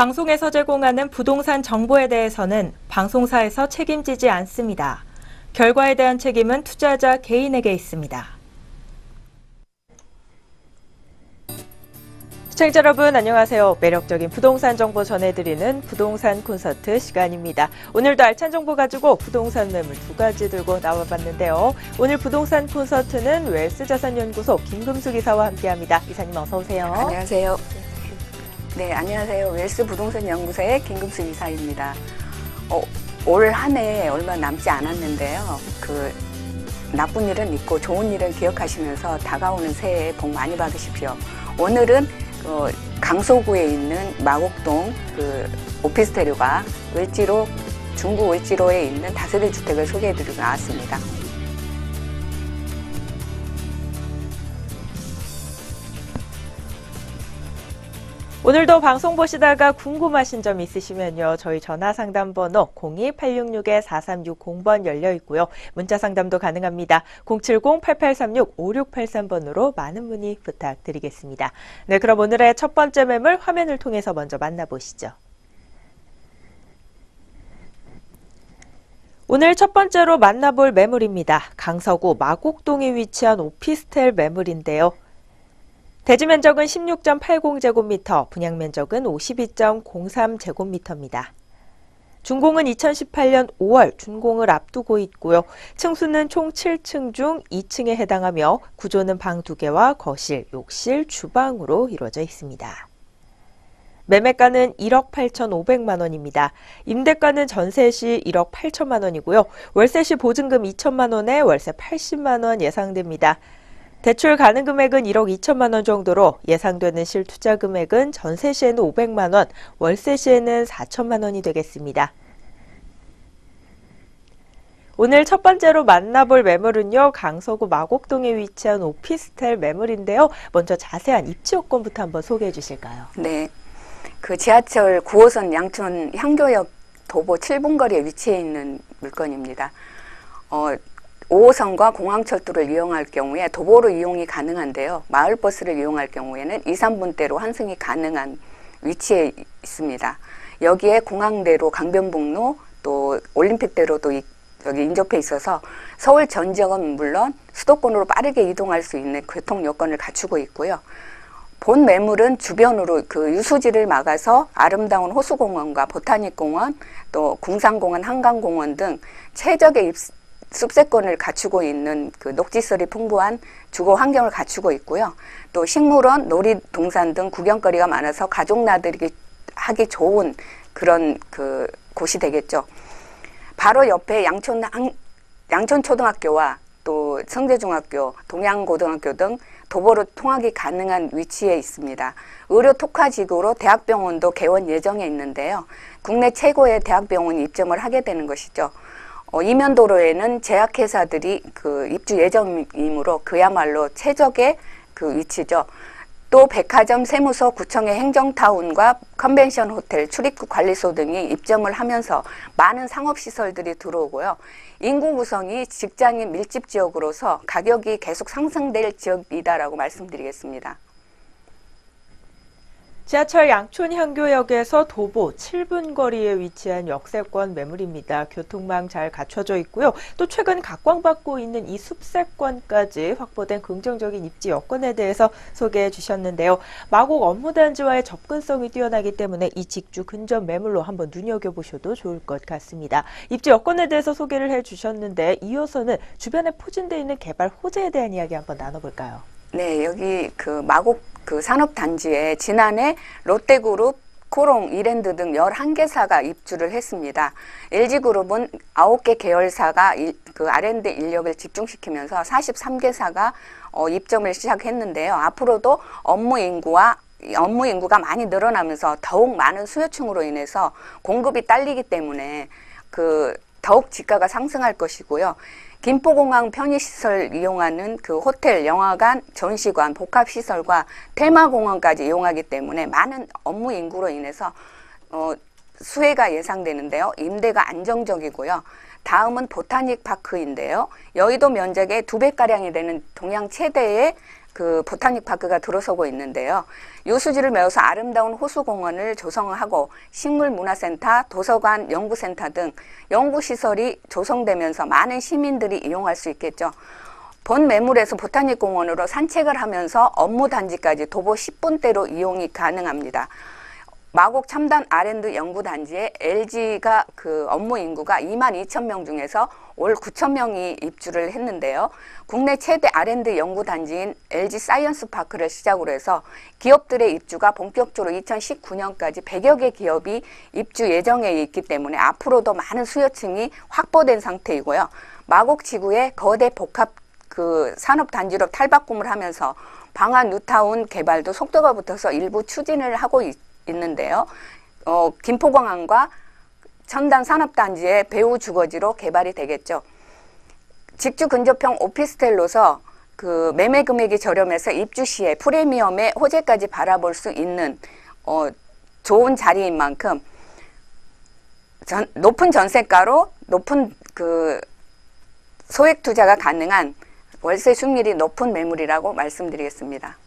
방송에서 제공하는 부동산 정보에 대해서는 방송사에서 책임지지 않습니다. 결과에 대한 책임은 투자자 개인에게 있습니다. 시청자 여러분 안녕하세요. 매력적인 부동산 정보 전해드리는 부동산 콘서트 시간입니다. 오늘도 알찬 정보 가지고 부동산 매물 두 가지 들고 나와봤는데요. 오늘 부동산 콘서트는 웰스자산연구소 김금숙 이사와 함께합니다. 이사님 어서 오세요. 안녕하세요. 네, 안녕하세요. 웰스 부동산 연구소의 김금숙 이사입니다. 올 한 해 얼마 남지 않았는데요. 나쁜 일은 있고 좋은 일은 기억하시면서 다가오는 새해 복 많이 받으십시오. 오늘은 강서구에 있는 마곡동 오피스텔과 중구 을지로에 있는 다세대 주택을 소개해드리고 나왔습니다. 오늘도 방송 보시다가 궁금하신 점 있으시면요. 저희 전화 상담 번호 02-866-4360번 열려 있고요. 문자 상담도 가능합니다. 070-8836-5683번으로 많은 문의 부탁드리겠습니다. 네, 그럼 오늘의 첫 번째 매물 화면을 통해서 먼저 만나보시죠. 오늘 첫 번째로 만나볼 매물입니다. 강서구 마곡동에 위치한 오피스텔 매물인데요. 대지 면적은 16.80제곱미터, 분양 면적은 52.03제곱미터입니다. 준공은 2018년 5월 준공을 앞두고 있고요. 층수는 총 7층 중 2층에 해당하며 구조는 방 2개와 거실, 욕실, 주방으로 이루어져 있습니다. 매매가는 1억 8,500만 원입니다. 임대가는 전세 시 1억 8천만 원이고요. 월세 시 보증금 2천만 원에 월세 80만 원 예상됩니다. 대출 가능 금액은 1억 2천만 원 정도로 예상되는 실투자 금액은 전세 시에는 500만 원, 월세 시에는 4천만 원이 되겠습니다. 오늘 첫 번째로 만나볼 매물은요. 강서구 마곡동에 위치한 오피스텔 매물인데요. 먼저 자세한 입지 요건부터 한번 소개해 주실까요? 네, 지하철 9호선 양촌 향교역 도보 7분 거리에 위치해 있는 물건입니다. 5호선과 공항철도를 이용할 경우에 도보로 이용이 가능한데요. 마을버스를 이용할 경우에는 2, 3분대로 환승이 가능한 위치에 있습니다. 여기에 공항대로 강변북로 또 올림픽대로도 여기 인접해 있어서 서울 전 지역은 물론 수도권으로 빠르게 이동할 수 있는 교통 여건을 갖추고 있고요. 본 매물은 주변으로 유수지를 막아서 아름다운 호수공원과 보타닉공원, 또 궁산공원, 한강공원 등 최적의 숲세권을 갖추고 있는 녹지설이 풍부한 주거 환경을 갖추고 있고요. 또 식물원, 놀이동산 등 구경거리가 많아서 가족 나들이 하기 좋은 그런 곳이 되겠죠. 바로 옆에 양촌초등학교와 또 성대중학교, 동양고등학교 등 도보로 통학이 가능한 위치에 있습니다. 의료 특화지구로 대학병원도 개원 예정에 있는데요. 국내 최고의 대학병원이 입점을 하게 되는 것이죠. 이면도로에는 제약회사들이 입주 예정이므로 그야말로 최적의 위치죠. 또 백화점, 세무서, 구청의 행정타운과 컨벤션 호텔, 출입국 관리소 등이 입점을 하면서 많은 상업시설들이 들어오고요. 인구 구성이 직장인 밀집 지역으로서 가격이 계속 상승될 지역이다라고 말씀드리겠습니다. 지하철 양촌향교역에서 도보 7분 거리에 위치한 역세권 매물입니다. 교통망 잘 갖춰져 있고요. 또 최근 각광받고 있는 이 숲세권까지 확보된 긍정적인 입지 여건에 대해서 소개해 주셨는데요. 마곡 업무단지와의 접근성이 뛰어나기 때문에 이 직주 근접 매물로 한번 눈여겨보셔도 좋을 것 같습니다. 입지 여건에 대해서 소개를 해 주셨는데 이어서는 주변에 포진되어 있는 개발 호재에 대한 이야기 한번 나눠볼까요? 네, 여기 마곡 산업단지에 지난해 롯데그룹, 코롱, 이랜드 등 11개사가 입주를 했습니다. LG그룹은 9개 계열사가 R&D 인력을 집중시키면서 43개사가 입점을 시작했는데요. 앞으로도 업무 인구가 많이 늘어나면서 더욱 많은 수요층으로 인해서 공급이 딸리기 때문에 더욱 지가가 상승할 것이고요. 김포공항 편의시설 이용하는 호텔, 영화관, 전시관, 복합시설과 테마공원까지 이용하기 때문에 많은 업무 인구로 인해서 수혜가 예상되는데요. 임대가 안정적이고요. 다음은 보타닉 파크인데요. 여의도 면적의 2배가량이 되는 동양 최대의 그 보타닉 파크가 들어서고 있는데요. 요수지를 메워서 아름다운 호수공원을 조성하고 식물문화센터, 도서관, 연구센터 등 연구시설이 조성되면서 많은 시민들이 이용할 수 있겠죠. 본 매물에서 보타닉 공원으로 산책을 하면서 업무 단지까지 도보 10분대로 이용이 가능합니다. 마곡 첨단 R&D 연구단지에 LG가 그 업무 인구가 22,000명 중에서 올 9,000명이 입주를 했는데요. 국내 최대 R&D 연구단지인 LG 사이언스 파크를 시작으로 해서 기업들의 입주가 본격적으로 2019년까지 100여 개 기업이 입주 예정에 있기 때문에 앞으로도 많은 수요층이 확보된 상태이고요. 마곡 지구의 거대 복합 그 산업단지로 탈바꿈을 하면서 방안 뉴타운 개발도 속도가 붙어서 일부 추진을 하고 있는데요. 김포공항과 첨단 산업단지의 배후 주거지로 개발이 되겠죠. 직주 근접형 오피스텔로서 그 매매 금액이 저렴해서 입주 시에 프리미엄의 호재까지 바라볼 수 있는 좋은 자리인 만큼 높은 전세가로 높은 그 소액 투자가 가능한 월세 수익률이 높은 매물이라고 말씀드리겠습니다.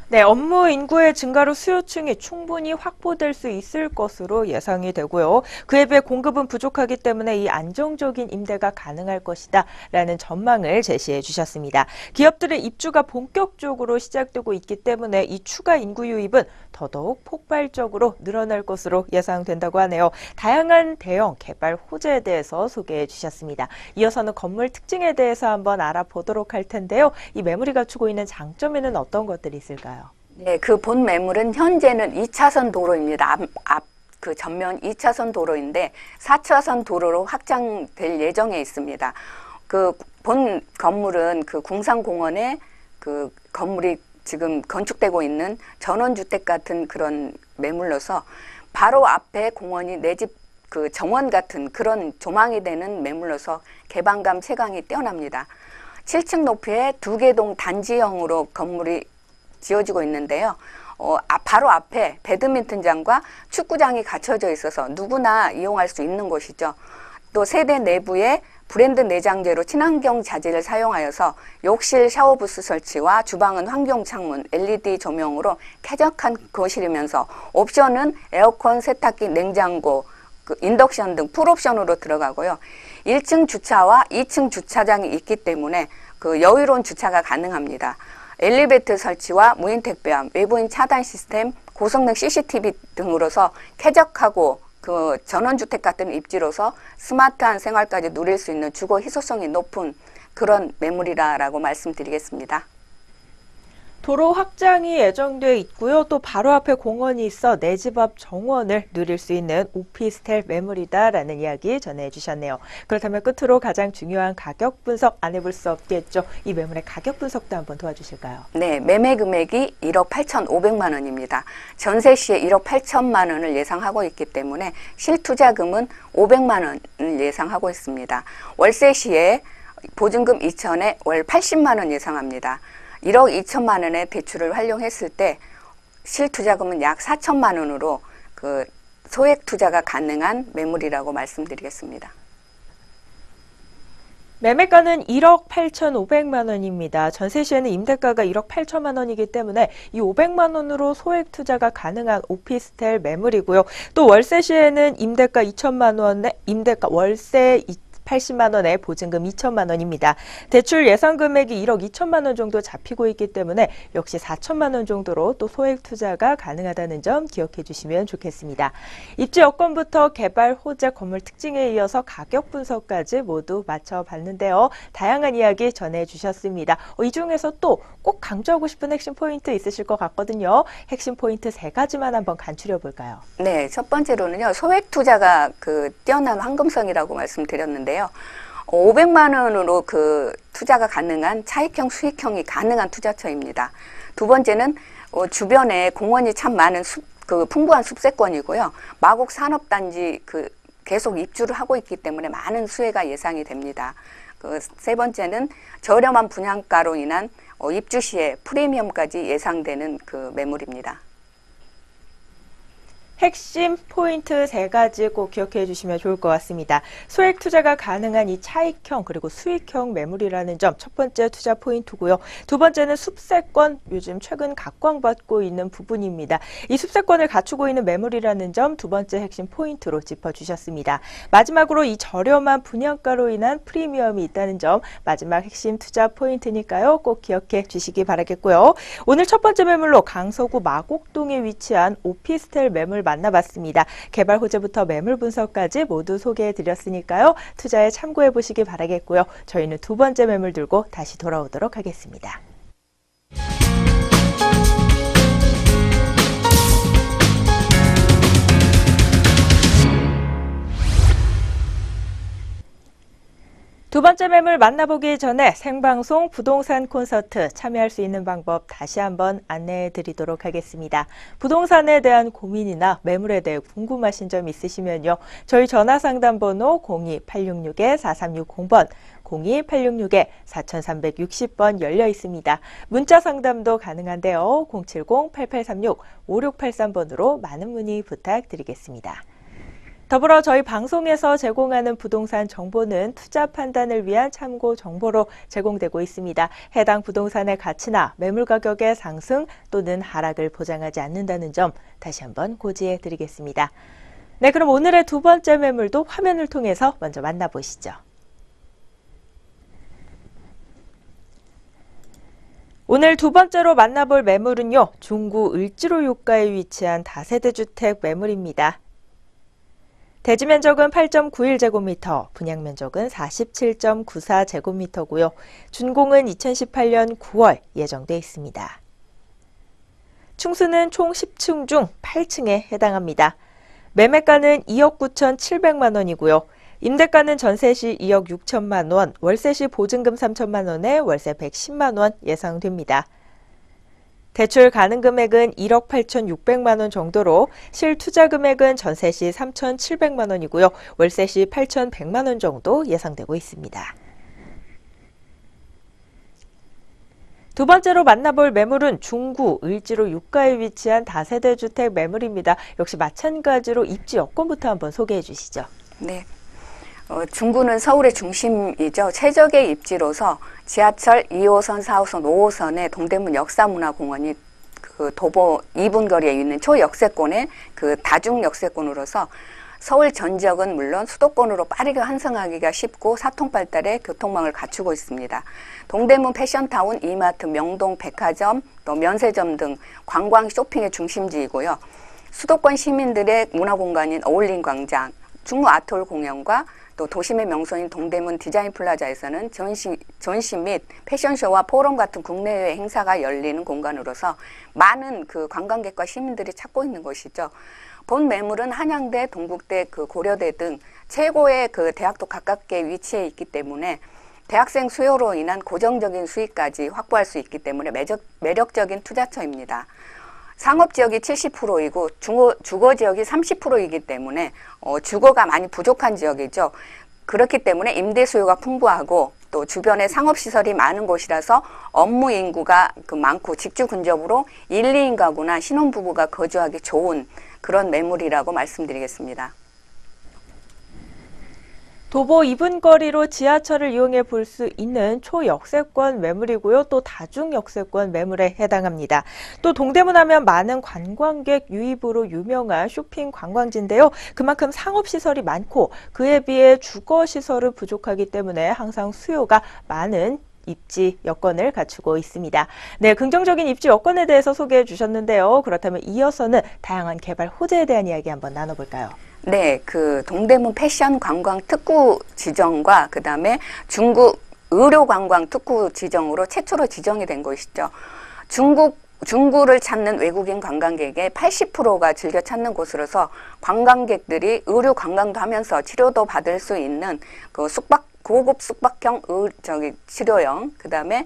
네, 업무 인구의 증가로 수요층이 충분히 확보될 수 있을 것으로 예상이 되고요. 그에 비해 공급은 부족하기 때문에 이 안정적인 임대가 가능할 것이다 라는 전망을 제시해 주셨습니다. 기업들의 입주가 본격적으로 시작되고 있기 때문에 이 추가 인구 유입은 더더욱 폭발적으로 늘어날 것으로 예상된다고 하네요. 다양한 대형 개발 호재에 대해서 소개해 주셨습니다. 이어서는 건물 특징에 대해서 한번 알아보도록 할 텐데요. 이 매물이 갖추고 있는 장점에는 어떤 것들이 있을까요? 네, 그 본 매물은 현재는 2차선 도로입니다. 그 전면 2차선 도로인데 4차선 도로로 확장될 예정에 있습니다. 그 본 건물은 그 궁산공원에 그 건물이 지금 건축되고 있는 전원주택 같은 그런 매물로서 바로 앞에 공원이 내 집 그 정원 같은 그런 조망이 되는 매물로서 개방감 체감이 뛰어납니다. 7층 높이의 2개 동 단지형으로 건물이 지어지고 있는데요. 바로 앞에 배드민턴장과 축구장이 갖춰져 있어서 누구나 이용할 수 있는 곳이죠. 또 세대 내부에 브랜드 내장재로 친환경 자재를 사용하여서 욕실 샤워부스 설치와 주방은 환경 창문, LED 조명으로 쾌적한 거실이면서 옵션은 에어컨, 세탁기, 냉장고, 그 인덕션 등 풀옵션으로 들어가고요. 1층 주차와 2층 주차장이 있기 때문에 그 여유로운 주차가 가능합니다. 엘리베이터 설치와 무인 택배함, 외부인 차단 시스템, 고성능 CCTV 등으로서 쾌적하고 그 전원주택 같은 입지로서 스마트한 생활까지 누릴 수 있는 주거 희소성이 높은 그런 매물이라고 말씀드리겠습니다. 도로 확장이 예정돼 있고요. 또 바로 앞에 공원이 있어 내 집 앞 정원을 누릴 수 있는 오피스텔 매물이다라는 이야기 전해주셨네요. 그렇다면 끝으로 가장 중요한 가격 분석 안 해볼 수 없겠죠. 이 매물의 가격 분석도 한번 도와주실까요? 네, 매매 금액이 1억 8,500만 원입니다. 전세 시에 1억 8천만 원을 예상하고 있기 때문에 실투자금은 500만 원을 예상하고 있습니다. 월세 시에 보증금 2천에 월 80만 원 예상합니다. 1억 2천만 원의 대출을 활용했을 때 실투자금은 약 4천만 원으로 그 소액 투자가 가능한 매물이라고 말씀드리겠습니다. 매매가는 1억 8,500만 원입니다. 전세 시에는 임대가가 1억 8천만 원이기 때문에 이 500만 원으로 소액 투자가 가능한 오피스텔 매물이고요. 또 월세 시에는 임대가 2천만 원에 월세 80만 원에 보증금 2천만 원입니다. 대출 예상 금액이 1억 2천만 원 정도 잡히고 있기 때문에 역시 4천만 원 정도로 또 소액 투자가 가능하다는 점 기억해 주시면 좋겠습니다. 입지 여건부터 개발 호재 건물 특징에 이어서 가격 분석까지 모두 맞춰봤는데요. 다양한 이야기 전해주셨습니다. 이 중에서 또 꼭 강조하고 싶은 핵심 포인트 있으실 것 같거든요. 핵심 포인트 3가지만 한번 간추려 볼까요? 네, 첫 번째로는요. 소액 투자가 그 뛰어난 황금성이라고 말씀드렸는데요. 500만 원으로 그 투자가 가능한 차익형, 수익형이 가능한 투자처입니다. 두 번째는 주변에 공원이 참 많은 풍부한 숲세권이고요. 마곡 산업단지 계속 입주를 하고 있기 때문에 많은 수혜가 예상이 됩니다. 세 번째는 저렴한 분양가로 인한 입주 시에 프리미엄까지 예상되는 그 매물입니다. 핵심 포인트 3가지 꼭 기억해 주시면 좋을 것 같습니다. 소액 투자가 가능한 이 차익형 그리고 수익형 매물이라는 점 첫 번째 투자 포인트고요. 두 번째는 숲세권, 요즘 최근 각광받고 있는 부분입니다. 이 숲세권을 갖추고 있는 매물이라는 점 두 번째 핵심 포인트로 짚어주셨습니다. 마지막으로 이 저렴한 분양가로 인한 프리미엄이 있다는 점 마지막 핵심 투자 포인트니까요. 꼭 기억해 주시기 바라겠고요. 오늘 첫 번째 매물로 강서구 마곡동에 위치한 오피스텔 매물 만나봤습니다. 개발 호재부터 매물 분석까지 모두 소개해 드렸으니까요. 투자에 참고해 보시기 바라겠고요. 저희는 두 번째 매물 들고 다시 돌아오도록 하겠습니다. 두 번째 매물 만나보기 전에 생방송 부동산 콘서트 참여할 수 있는 방법 다시 한번 안내해 드리도록 하겠습니다. 부동산에 대한 고민이나 매물에 대해 궁금하신 점 있으시면요. 저희 전화상담번호 02-866-4360번, 02-866-4360번 열려 있습니다. 문자 상담도 가능한데요. 070-8836-5683번으로 많은 문의 부탁드리겠습니다. 더불어 저희 방송에서 제공하는 부동산 정보는 투자 판단을 위한 참고 정보로 제공되고 있습니다. 해당 부동산의 가치나 매물 가격의 상승 또는 하락을 보장하지 않는다는 점 다시 한번 고지해 드리겠습니다. 네, 그럼 오늘의 두 번째 매물도 화면을 통해서 먼저 만나보시죠. 오늘 두 번째로 만나볼 매물은요. 중구 을지로 유가에 위치한 다세대 주택 매물입니다. 대지 면적은 8.91제곱미터, 분양 면적은 47.94제곱미터고요. 준공은 2018년 9월 예정돼 있습니다. 층수는 총 10층 중 8층에 해당합니다. 매매가는 2억 9,700만 원이고요. 임대가는 전세 시 2억 6천만 원, 월세 시 보증금 3천만 원에 월세 110만 원 예상됩니다. 대출 가능 금액은 1억 8,600만 원 정도로 실투자 금액은 전세 시 3,700만 원이고요. 월세 시 8,100만 원 정도 예상되고 있습니다. 두 번째로 만나볼 매물은 중구 을지로 유가에 위치한 다세대 주택 매물입니다. 역시 마찬가지로 입지 여건부터 한번 소개해 주시죠. 네. 중구는 서울의 중심이죠. 최적의 입지로서 지하철 2호선, 4호선, 5호선의 동대문 역사문화공원이 그 도보 2분 거리에 있는 초역세권의 그 다중 역세권으로서 서울 전 지역은 물론 수도권으로 빠르게 환승하기가 쉽고 사통발달의 교통망을 갖추고 있습니다. 동대문 패션타운, 이마트, 명동 백화점, 또 면세점 등 관광 쇼핑의 중심지이고요. 수도권 시민들의 문화공간인 어울림광장, 중구 아트홀 공연과 또 도심의 명소인 동대문 디자인 플라자에서는 전시 및 패션쇼와 포럼 같은 국내외 행사가 열리는 공간으로서 많은 그 관광객과 시민들이 찾고 있는 곳이죠. 본 매물은 한양대, 동국대, 그 고려대 등 최고의 그 대학도 가깝게 위치해 있기 때문에 대학생 수요로 인한 고정적인 수익까지 확보할 수 있기 때문에 매력적인 투자처입니다. 상업지역이 70%이고 주거지역이 30%이기 때문에 주거가 많이 부족한 지역이죠. 그렇기 때문에 임대 수요가 풍부하고 또 주변에 상업시설이 많은 곳이라서 업무 인구가 많고 직주 근접으로 1, 2인 가구나 신혼부부가 거주하기 좋은 그런 매물이라고 말씀드리겠습니다. 도보 2분 거리로 지하철을 이용해 볼 수 있는 초역세권 매물이고요. 또 다중역세권 매물에 해당합니다. 또 동대문 하면 많은 관광객 유입으로 유명한 쇼핑 관광지인데요. 그만큼 상업시설이 많고 그에 비해 주거시설은 부족하기 때문에 항상 수요가 많은 입지 여건을 갖추고 있습니다. 네, 긍정적인 입지 여건에 대해서 소개해 주셨는데요. 그렇다면 이어서는 다양한 개발 호재에 대한 이야기 한번 나눠볼까요? 네, 그 동대문 패션 관광 특구 지정과 그 다음에 중구 의료 관광 특구 지정으로 최초로 지정이 된 곳이죠. 중구를 찾는 외국인 관광객의 80%가 즐겨 찾는 곳으로서 관광객들이 의료 관광도 하면서 치료도 받을 수 있는 그 고급 숙박형 치료형, 그 다음에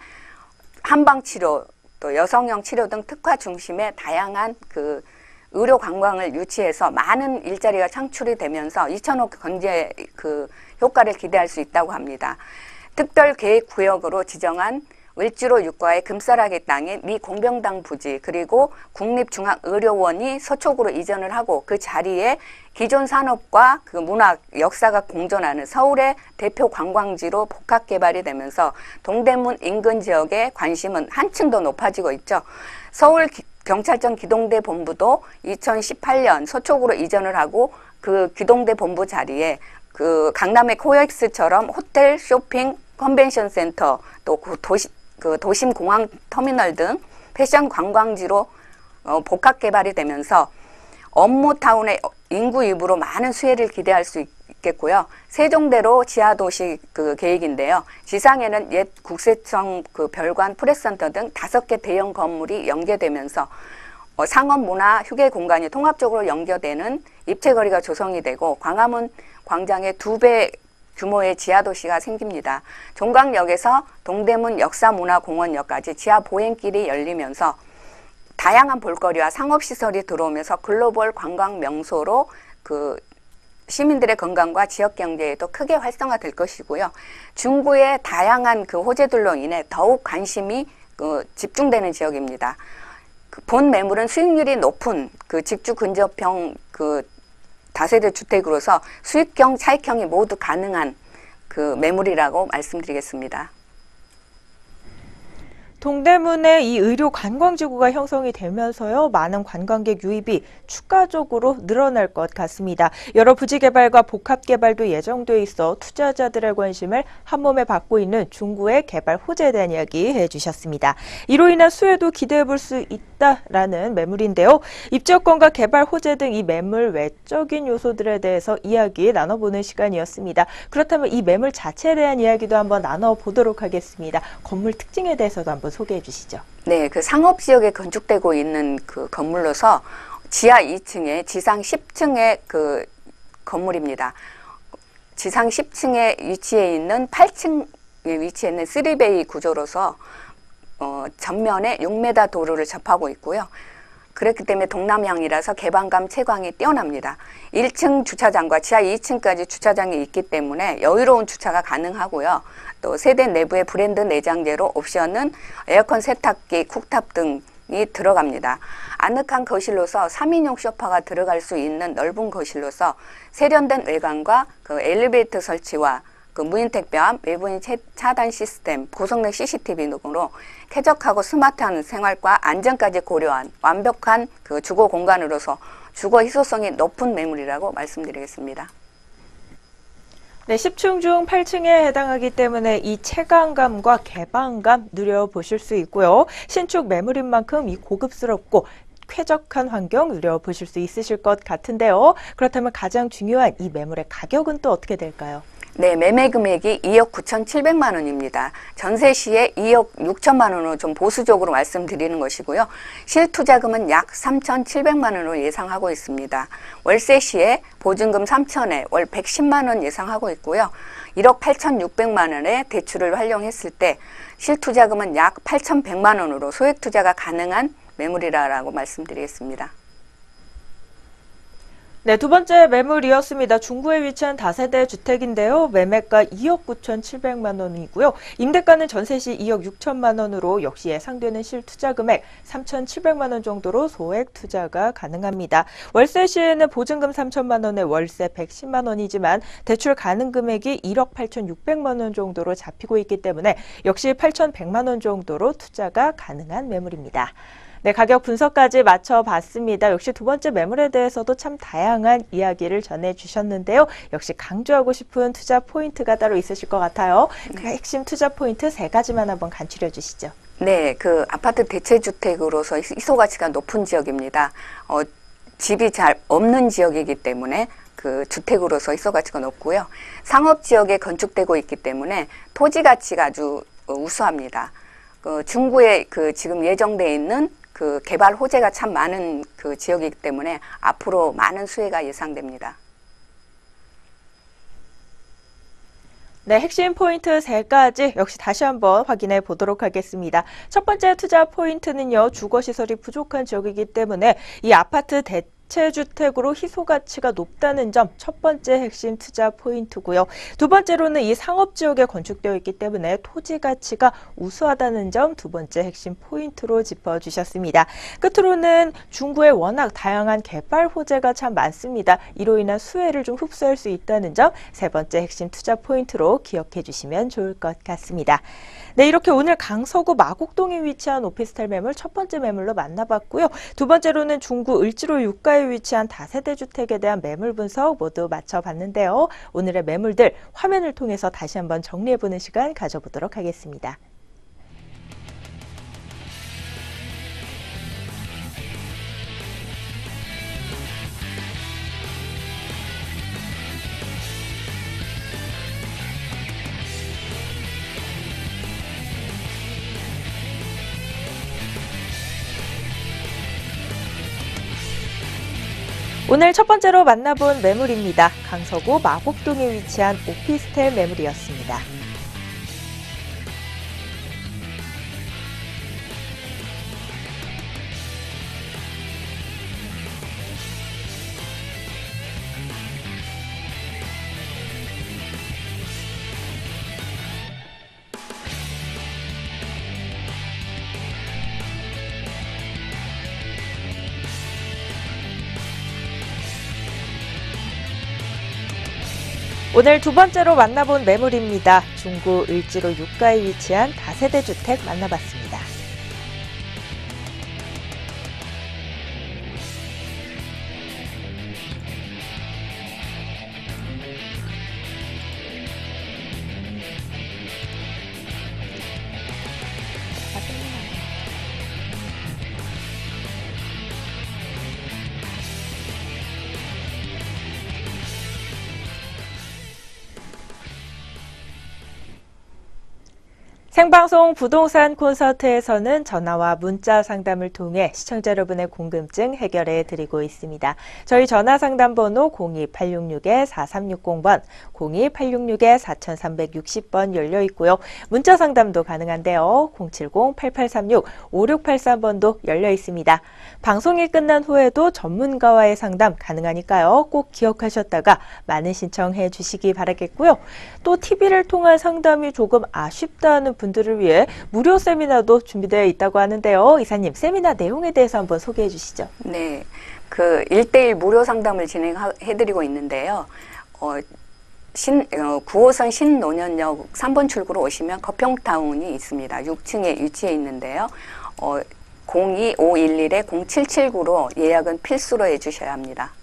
한방 치료, 또 여성형 치료 등 특화 중심의 다양한 그 의료 관광을 유치해서 많은 일자리가 창출이 되면서 2,000억 경제 그 효과를 기대할 수 있다고 합니다. 특별 계획 구역으로 지정한 을지로 육과의 금싸라기 땅인 미 공병당 부지 그리고 국립중앙의료원이 서쪽으로 이전을 하고 그 자리에 기존 산업과 그 문화, 역사가 공존하는 서울의 대표 관광지로 복합 개발이 되면서 동대문 인근 지역의 관심은 한층 더 높아지고 있죠. 서울 경찰청 기동대 본부도 2018년 서쪽으로 이전을 하고 그 기동대 본부 자리에 그 강남의 코엑스처럼 호텔, 쇼핑, 컨벤션 센터 또 도심 공항 터미널 등 패션 관광지로 복합 개발이 되면서 업무타운의 인구 유입으로 많은 수혜를 기대할 수 있겠고요. 세종대로 지하도시 그 계획인데요. 지상에는 옛 국세청 그 별관 프레스센터 등 5개 대형 건물이 연계되면서 상업 문화 휴게 공간이 통합적으로 연결되는 입체거리가 조성이 되고 광화문 광장에 2배 규모의 지하도시가 생깁니다. 종강역에서 동대문 역사문화공원역까지 지하 보행길이 열리면서 다양한 볼거리와 상업시설이 들어오면서 글로벌 관광 명소로 그 시민들의 건강과 지역 경제에도 크게 활성화될 것이고요. 중구의 다양한 그 호재들로 인해 더욱 관심이 집중되는 지역입니다. 본 매물은 수익률이 높은 그 직주 근접형 그 다세대 주택으로서 수익형, 차익형이 모두 가능한 그 매물이라고 말씀드리겠습니다. 동대문에 이 의료 관광지구가 형성이 되면서요, 많은 관광객 유입이 추가적으로 늘어날 것 같습니다. 여러 부지 개발과 복합 개발도 예정돼 있어 투자자들의 관심을 한몸에 받고 있는 중구의 개발 호재에 대한 이야기 해주셨습니다. 이로 인한 수혜도 기대해 볼 수 있다라는 매물인데요. 입지여건과 개발 호재 등 이 매물 외적인 요소들에 대해서 이야기 나눠보는 시간이었습니다. 그렇다면 이 매물 자체에 대한 이야기도 한번 나눠보도록 하겠습니다. 건물 특징에 대해서도 한번 소개해 주시죠. 네, 그 상업지역에 건축되고 있는 그 건물로서 지하 2층에 지상 10층의 그 건물입니다. 지상 10층에 위치해 있는 8층에 위치해 있는 3베이 구조로서 전면에 6m 도로를 접하고 있고요. 그렇기 때문에 동남향이라서 개방감, 채광이 뛰어납니다. 1층 주차장과 지하 2층까지 주차장이 있기 때문에 여유로운 주차가 가능하고요. 또 세대 내부의 브랜드 내장재로 옵션은 에어컨 세탁기, 쿡탑 등이 들어갑니다. 아늑한 거실로서 3인용 소파가 들어갈 수 있는 넓은 거실로서 세련된 외관과 그 엘리베이터 설치와 그 무인 택배함, 외부인 차단 시스템, 고성능 CCTV 등으로 쾌적하고 스마트한 생활과 안전까지 고려한 완벽한 그 주거 공간으로서 주거 희소성이 높은 매물이라고 말씀드리겠습니다. 네, 10층 중 8층에 해당하기 때문에 이 체감감과 개방감 누려보실 수 있고요. 신축 매물인 만큼 이 고급스럽고 쾌적한 환경 누려보실 수 있으실 것 같은데요. 그렇다면 가장 중요한 이 매물의 가격은 또 어떻게 될까요? 네, 매매 금액이 2억 9,700만 원입니다. 전세 시에 2억 6천만 원으로 좀 보수적으로 말씀드리는 것이고요. 실투자금은 약 3,700만 원으로 예상하고 있습니다. 월세 시에 보증금 3천에 월 110만 원 예상하고 있고요. 1억 8,600만 원의 대출을 활용했을 때 실투자금은 약 8,100만 원으로 소액투자가 가능한 매물이라고 말씀드리겠습니다. 네, 두 번째 매물이었습니다. 중구에 위치한 다세대 주택인데요. 매매가 2억 9,700만 원이고요. 임대가는 전세 시 2억 6천만 원으로 역시 예상되는 실투자 금액 3,700만 원 정도로 소액 투자가 가능합니다. 월세 시에는 보증금 3천만 원에 월세 110만 원이지만 대출 가능 금액이 1억 8,600만 원 정도로 잡히고 있기 때문에 역시 8,100만 원 정도로 투자가 가능한 매물입니다. 네, 가격 분석까지 맞춰봤습니다. 역시 두 번째 매물에 대해서도 참 다양한 이야기를 전해주셨는데요. 역시 강조하고 싶은 투자 포인트가 따로 있으실 것 같아요. 그 핵심 투자 포인트 3가지만 한번 간추려 주시죠. 네, 그 아파트 대체주택으로서 희소 가치가 높은 지역입니다. 집이 잘 없는 지역이기 때문에 그 주택으로서 희소 가치가 높고요. 상업 지역에 건축되고 있기 때문에 토지 가치가 아주 우수합니다. 중구에 그 지금 예정돼 있는 그 개발 호재가 참 많은 그 지역이기 때문에 앞으로 많은 수혜가 예상됩니다. 네, 핵심 포인트 3가지 역시 다시 한번 확인해 보도록 하겠습니다. 첫 번째 투자 포인트는요, 주거시설이 부족한 지역이기 때문에 이 아파트 다채 주택으로 희소 가치가 높다는 점 첫 번째 핵심 투자 포인트고요. 두 번째로는 이 상업 지역에 건축되어 있기 때문에 토지 가치가 우수하다는 점 두 번째 핵심 포인트로 짚어주셨습니다. 끝으로는 중구에 워낙 다양한 개발 호재가 참 많습니다. 이로 인한 수혜를 좀 흡수할 수 있다는 점 세 번째 핵심 투자 포인트로 기억해 주시면 좋을 것 같습니다. 네, 이렇게 오늘 강서구 마곡동에 위치한 오피스텔 매물 첫 번째 매물로 만나봤고요. 두 번째로는 중구 을지로 유가에 위치한 다세대 주택에 대한 매물 분석 모두 맞춰봤는데요. 오늘의 매물들 화면을 통해서 다시 한번 정리해보는 시간 가져보도록 하겠습니다. 오늘 첫 번째로 만나본 매물입니다. 강서구 마곡동에 위치한 오피스텔 매물이었습니다. 오늘 두 번째로 만나본 매물입니다. 중구 을지로 유가에 위치한 다세대 주택 만나봤습니다. 생방송 부동산 콘서트에서는 전화와 문자 상담을 통해 시청자 여러분의 궁금증 해결해 드리고 있습니다. 저희 전화 상담 번호 02-866-4360번, 02-866-4360번 열려 있고요. 문자 상담도 가능한데요. 070-8836-5683번도 열려 있습니다. 방송이 끝난 후에도 전문가와의 상담 가능하니까요. 꼭 기억하셨다가 많은 신청해 주시기 바라겠고요. 또 TV를 통한 상담이 조금 아쉽다는 분들을 위해 무료 세미나도 준비되어 있다고 하는데요. 이사님, 세미나 내용에 대해서 한번 소개해 주시죠. 네, 그 1대1 무료 상담을 진행해드리고 있는데요. 9호선 신논현역 3번 출구로 오시면 거평타운이 있습니다. 6층에 위치해 있는데요. 02511-0779로 예약은 필수로 해주셔야 합니다.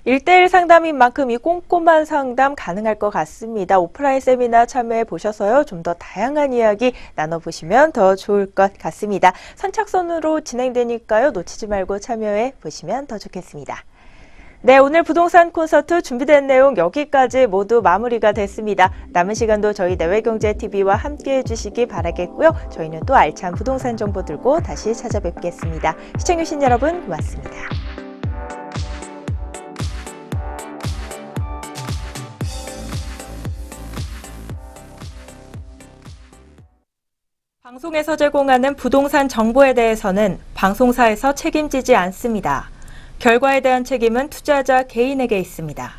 일대일 상담인 만큼 이 꼼꼼한 상담 가능할 것 같습니다. 오프라인 세미나 참여해 보셔서요. 좀 더 다양한 이야기 나눠보시면 더 좋을 것 같습니다. 선착순으로 진행되니까요. 놓치지 말고 참여해 보시면 더 좋겠습니다. 네, 오늘 부동산 콘서트 준비된 내용 여기까지 모두 마무리가 됐습니다. 남은 시간도 저희 내외경제TV와 함께해 주시기 바라겠고요. 저희는 또 알찬 부동산 정보 들고 다시 찾아뵙겠습니다. 시청해주신 여러분 고맙습니다. 방송에서 제공하는 부동산 정보에 대해서는 방송사에서 책임지지 않습니다. 결과에 대한 책임은 투자자 개인에게 있습니다.